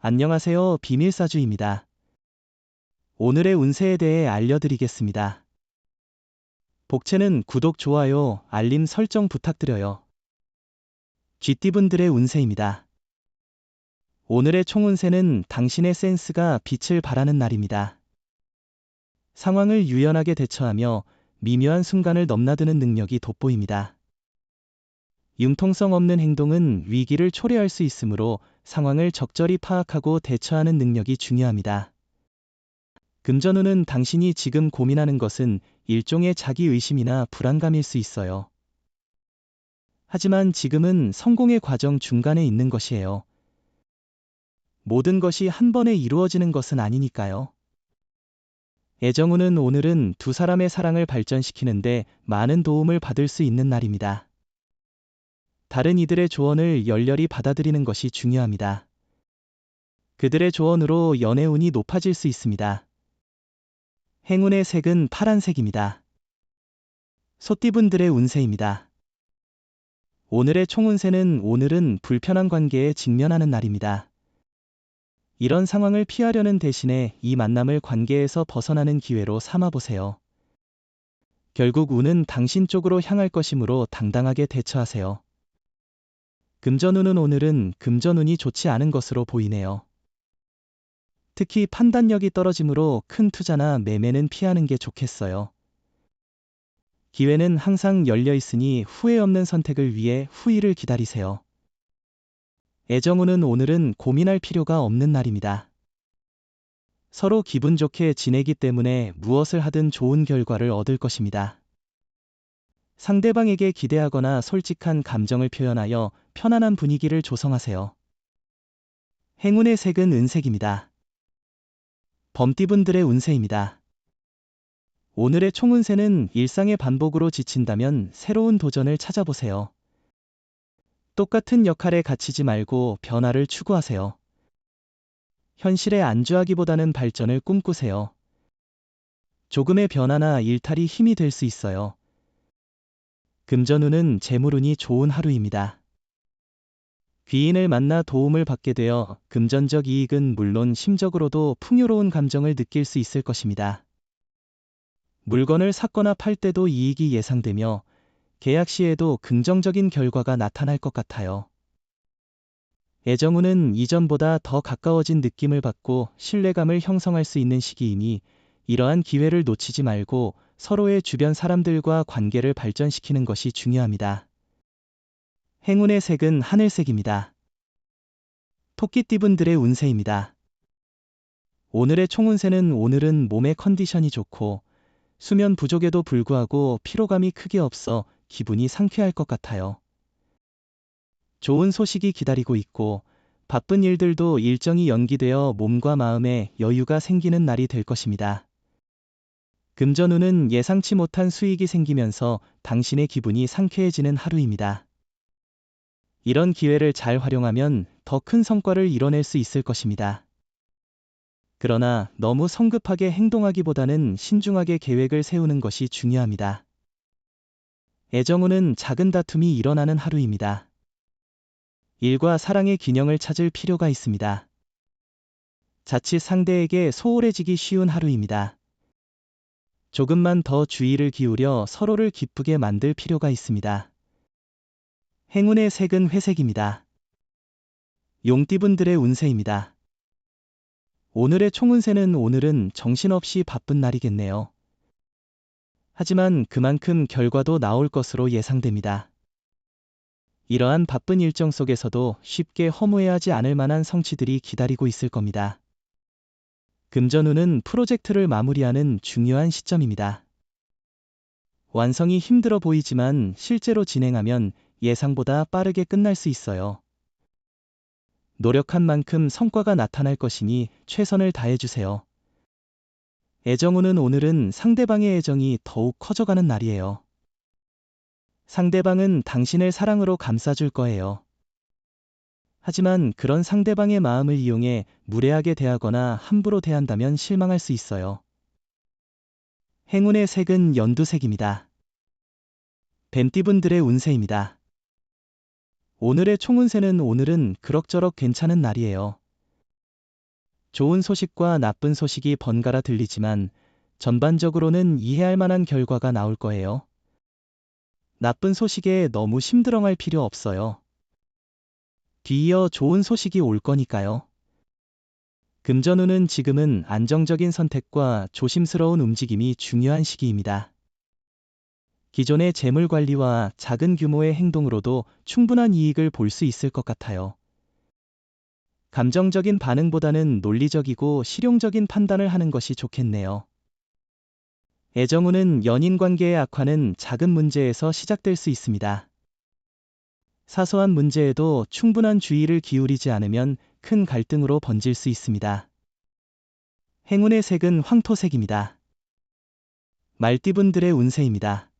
안녕하세요. 비밀사주입니다. 오늘의 운세에 대해 알려드리겠습니다. 복채는 구독, 좋아요, 알림 설정 부탁드려요. 쥐띠분들의 운세입니다. 오늘의 총운세는 당신의 센스가 빛을 발하는 날입니다. 상황을 유연하게 대처하며 미묘한 순간을 넘나드는 능력이 돋보입니다. 융통성 없는 행동은 위기를 초래할 수 있으므로 상황을 적절히 파악하고 대처하는 능력이 중요합니다. 금전운은 당신이 지금 고민하는 것은 일종의 자기의심이나 불안감일 수 있어요. 하지만 지금은 성공의 과정 중간에 있는 것이에요. 모든 것이 한 번에 이루어지는 것은 아니니까요. 애정운은 오늘은 두 사람의 사랑을 발전시키는데 많은 도움을 받을 수 있는 날입니다. 다른 이들의 조언을 열렬히 받아들이는 것이 중요합니다. 그들의 조언으로 연애운이 높아질 수 있습니다. 행운의 색은 파란색입니다. 소띠분들의 운세입니다. 오늘의 총운세는 오늘은 불편한 관계에 직면하는 날입니다. 이런 상황을 피하려는 대신에 이 만남을 관계에서 벗어나는 기회로 삼아보세요. 결국 운은 당신 쪽으로 향할 것이므로 당당하게 대처하세요. 금전운은 오늘은 금전운이 좋지 않은 것으로 보이네요. 특히 판단력이 떨어지므로 큰 투자나 매매는 피하는 게 좋겠어요. 기회는 항상 열려 있으니 후회 없는 선택을 위해 후일을 기다리세요. 애정운은 오늘은 고민할 필요가 없는 날입니다. 서로 기분 좋게 지내기 때문에 무엇을 하든 좋은 결과를 얻을 것입니다. 상대방에게 기대하거나 솔직한 감정을 표현하여 편안한 분위기를 조성하세요. 행운의 색은 은색입니다. 범띠분들의 운세입니다. 오늘의 총운세는 일상의 반복으로 지친다면 새로운 도전을 찾아보세요. 똑같은 역할에 갇히지 말고 변화를 추구하세요. 현실에 안주하기보다는 발전을 꿈꾸세요. 조금의 변화나 일탈이 힘이 될 수 있어요. 금전운은 재물운이 좋은 하루입니다. 귀인을 만나 도움을 받게 되어 금전적 이익은 물론 심적으로도 풍요로운 감정을 느낄 수 있을 것입니다. 물건을 샀거나 팔 때도 이익이 예상되며 계약 시에도 긍정적인 결과가 나타날 것 같아요. 애정운은 이전보다 더 가까워진 느낌을 받고 신뢰감을 형성할 수 있는 시기이니 이러한 기회를 놓치지 말고 서로의 주변 사람들과 관계를 발전시키는 것이 중요합니다. 행운의 색은 하늘색입니다. 토끼띠분들의 운세입니다. 오늘의 총운세는 오늘은 몸의 컨디션이 좋고 수면 부족에도 불구하고 피로감이 크게 없어 기분이 상쾌할 것 같아요. 좋은 소식이 기다리고 있고 바쁜 일들도 일정이 연기되어 몸과 마음에 여유가 생기는 날이 될 것입니다. 금전운은 예상치 못한 수익이 생기면서 당신의 기분이 상쾌해지는 하루입니다. 이런 기회를 잘 활용하면 더 큰 성과를 이뤄낼 수 있을 것입니다. 그러나 너무 성급하게 행동하기보다는 신중하게 계획을 세우는 것이 중요합니다. 애정운은 작은 다툼이 일어나는 하루입니다. 일과 사랑의 균형을 찾을 필요가 있습니다. 자칫 상대에게 소홀해지기 쉬운 하루입니다. 조금만 더 주의를 기울여 서로를 기쁘게 만들 필요가 있습니다. 행운의 색은 회색입니다. 용띠분들의 운세입니다. 오늘의 총운세는 오늘은 정신없이 바쁜 날이겠네요. 하지만 그만큼 결과도 나올 것으로 예상됩니다. 이러한 바쁜 일정 속에서도 쉽게 허무해하지 않을 만한 성취들이 기다리고 있을 겁니다. 금전운은 프로젝트를 마무리하는 중요한 시점입니다. 완성이 힘들어 보이지만 실제로 진행하면 예상보다 빠르게 끝날 수 있어요. 노력한 만큼 성과가 나타날 것이니 최선을 다해주세요. 애정운은 오늘은 상대방의 애정이 더욱 커져가는 날이에요. 상대방은 당신을 사랑으로 감싸줄 거예요. 하지만 그런 상대방의 마음을 이용해 무례하게 대하거나 함부로 대한다면 실망할 수 있어요. 행운의 색은 연두색입니다. 뱀띠분들의 운세입니다. 오늘의 총운세는 오늘은 그럭저럭 괜찮은 날이에요. 좋은 소식과 나쁜 소식이 번갈아 들리지만 전반적으로는 이해할 만한 결과가 나올 거예요. 나쁜 소식에 너무 심드렁할 필요 없어요. 뒤이어 좋은 소식이 올 거니까요. 금전운은 지금은 안정적인 선택과 조심스러운 움직임이 중요한 시기입니다. 기존의 재물 관리와 작은 규모의 행동으로도 충분한 이익을 볼 수 있을 것 같아요. 감정적인 반응보다는 논리적이고 실용적인 판단을 하는 것이 좋겠네요. 애정운은 연인 관계의 악화는 작은 문제에서 시작될 수 있습니다. 사소한 문제에도 충분한 주의를 기울이지 않으면 큰 갈등으로 번질 수 있습니다. 행운의 색은 황토색입니다. 말띠분들의 운세입니다.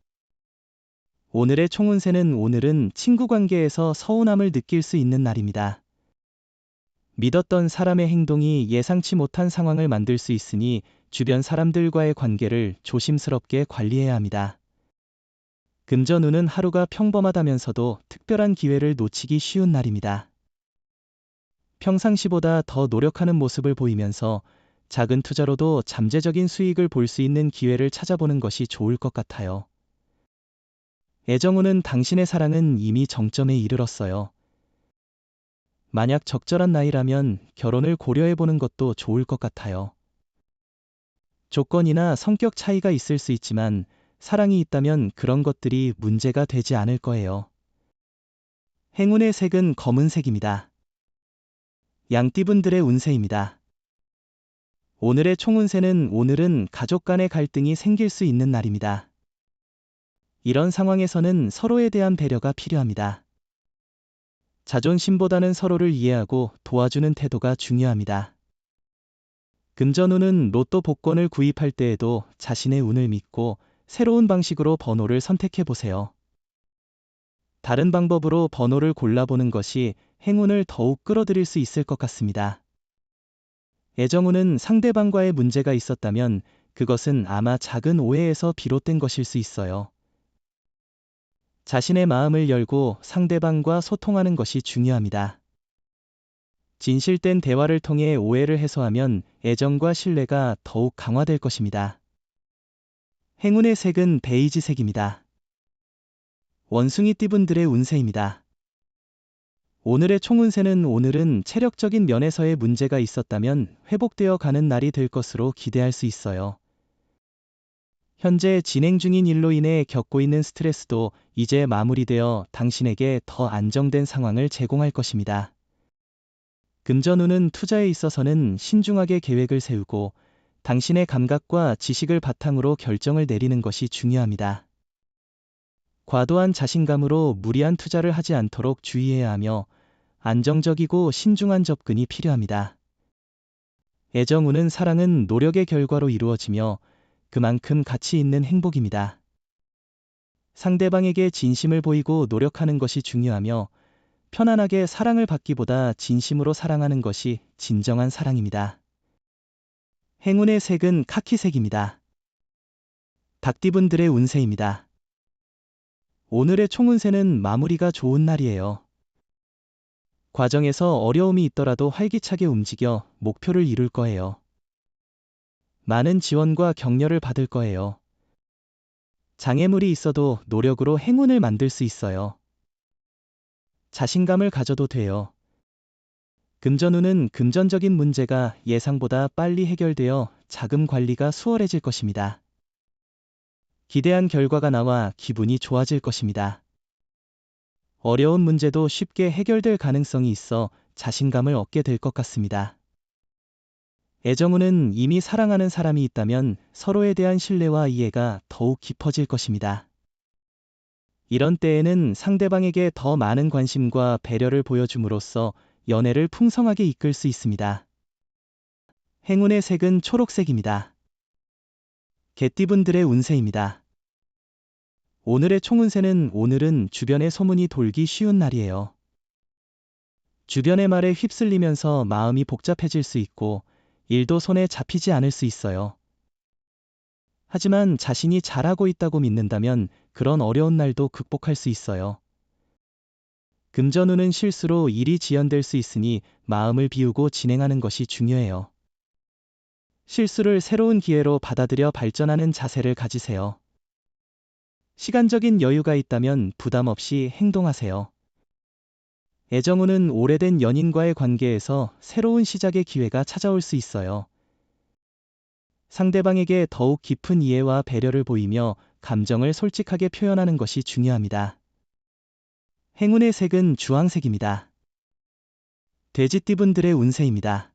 오늘의 총운세는 오늘은 친구 관계에서 서운함을 느낄 수 있는 날입니다. 믿었던 사람의 행동이 예상치 못한 상황을 만들 수 있으니 주변 사람들과의 관계를 조심스럽게 관리해야 합니다. 금전운은 하루가 평범하다면서도 특별한 기회를 놓치기 쉬운 날입니다. 평상시보다 더 노력하는 모습을 보이면서 작은 투자로도 잠재적인 수익을 볼 수 있는 기회를 찾아보는 것이 좋을 것 같아요. 애정운은 당신의 사랑은 이미 정점에 이르렀어요. 만약 적절한 나이라면 결혼을 고려해보는 것도 좋을 것 같아요. 조건이나 성격 차이가 있을 수 있지만 사랑이 있다면 그런 것들이 문제가 되지 않을 거예요. 행운의 색은 검은색입니다. 양띠분들의 운세입니다. 오늘의 총운세는 오늘은 가족 간의 갈등이 생길 수 있는 날입니다. 이런 상황에서는 서로에 대한 배려가 필요합니다. 자존심보다는 서로를 이해하고 도와주는 태도가 중요합니다. 금전운은 로또 복권을 구입할 때에도 자신의 운을 믿고 새로운 방식으로 번호를 선택해 보세요. 다른 방법으로 번호를 골라보는 것이 행운을 더욱 끌어들일 수 있을 것 같습니다. 애정운은 상대방과의 문제가 있었다면 그것은 아마 작은 오해에서 비롯된 것일 수 있어요. 자신의 마음을 열고 상대방과 소통하는 것이 중요합니다. 진실된 대화를 통해 오해를 해소하면 애정과 신뢰가 더욱 강화될 것입니다. 행운의 색은 베이지색입니다. 원숭이띠분들의 운세입니다. 오늘의 총운세는 오늘은 체력적인 면에서의 문제가 있었다면 회복되어 가는 날이 될 것으로 기대할 수 있어요. 현재 진행 중인 일로 인해 겪고 있는 스트레스도 이제 마무리되어 당신에게 더 안정된 상황을 제공할 것입니다. 금전운은 투자에 있어서는 신중하게 계획을 세우고 당신의 감각과 지식을 바탕으로 결정을 내리는 것이 중요합니다. 과도한 자신감으로 무리한 투자를 하지 않도록 주의해야 하며 안정적이고 신중한 접근이 필요합니다. 애정운은 사랑은 노력의 결과로 이루어지며 그만큼 가치 있는 행복입니다. 상대방에게 진심을 보이고 노력하는 것이 중요하며 편안하게 사랑을 받기보다 진심으로 사랑하는 것이 진정한 사랑입니다. 행운의 색은 카키색입니다. 닭띠분들의 운세입니다. 오늘의 총운세는 마무리가 좋은 날이에요. 과정에서 어려움이 있더라도 활기차게 움직여 목표를 이룰 거예요. 많은 지원과 격려를 받을 거예요. 장애물이 있어도 노력으로 행운을 만들 수 있어요. 자신감을 가져도 돼요. 금전운은 금전적인 문제가 예상보다 빨리 해결되어 자금 관리가 수월해질 것입니다. 기대한 결과가 나와 기분이 좋아질 것입니다. 어려운 문제도 쉽게 해결될 가능성이 있어 자신감을 얻게 될 것 같습니다. 애정운은 이미 사랑하는 사람이 있다면 서로에 대한 신뢰와 이해가 더욱 깊어질 것입니다. 이런 때에는 상대방에게 더 많은 관심과 배려를 보여줌으로써 연애를 풍성하게 이끌 수 있습니다. 행운의 색은 초록색입니다. 개띠분들의 운세입니다. 오늘의 총운세는 오늘은 주변에 소문이 돌기 쉬운 날이에요. 주변의 말에 휩쓸리면서 마음이 복잡해질 수 있고 일도 손에 잡히지 않을 수 있어요. 하지만 자신이 잘하고 있다고 믿는다면 그런 어려운 날도 극복할 수 있어요. 금전운은 실수로 일이 지연될 수 있으니 마음을 비우고 진행하는 것이 중요해요. 실수를 새로운 기회로 받아들여 발전하는 자세를 가지세요. 시간적인 여유가 있다면 부담 없이 행동하세요. 애정운은 오래된 연인과의 관계에서 새로운 시작의 기회가 찾아올 수 있어요. 상대방에게 더욱 깊은 이해와 배려를 보이며 감정을 솔직하게 표현하는 것이 중요합니다. 행운의 색은 주황색입니다. 돼지띠분들의 운세입니다.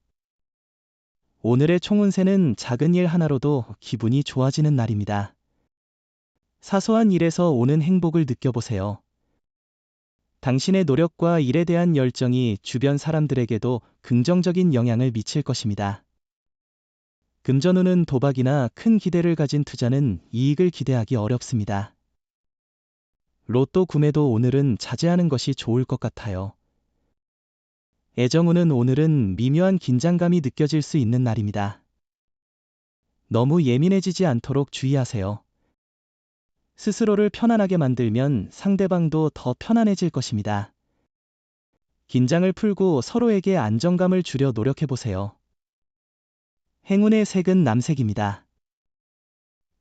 오늘의 총운세는 작은 일 하나로도 기분이 좋아지는 날입니다. 사소한 일에서 오는 행복을 느껴보세요. 당신의 노력과 일에 대한 열정이 주변 사람들에게도 긍정적인 영향을 미칠 것입니다. 금전운은 도박이나 큰 기대를 가진 투자는 이익을 기대하기 어렵습니다. 로또 구매도 오늘은 자제하는 것이 좋을 것 같아요. 애정운은 오늘은 미묘한 긴장감이 느껴질 수 있는 날입니다. 너무 예민해지지 않도록 주의하세요. 스스로를 편안하게 만들면 상대방도 더 편안해질 것입니다. 긴장을 풀고 서로에게 안정감을 주려 노력해보세요. 행운의 색은 남색입니다.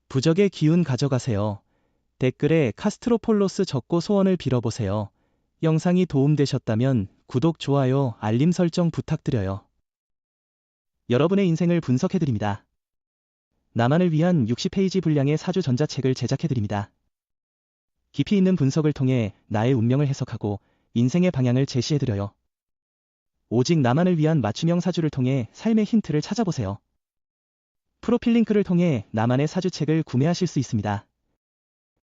부적의 기운 가져가세요. 댓글에 카스트로폴로스 적고 소원을 빌어보세요. 영상이 도움되셨다면 구독, 좋아요, 알림 설정 부탁드려요. 여러분의 인생을 분석해드립니다. 나만을 위한 60페이지 분량의 사주 전자책을 제작해드립니다. 깊이 있는 분석을 통해 나의 운명을 해석하고 인생의 방향을 제시해드려요. 오직 나만을 위한 맞춤형 사주를 통해 삶의 힌트를 찾아보세요. 프로필 링크를 통해 나만의 사주책을 구매하실 수 있습니다.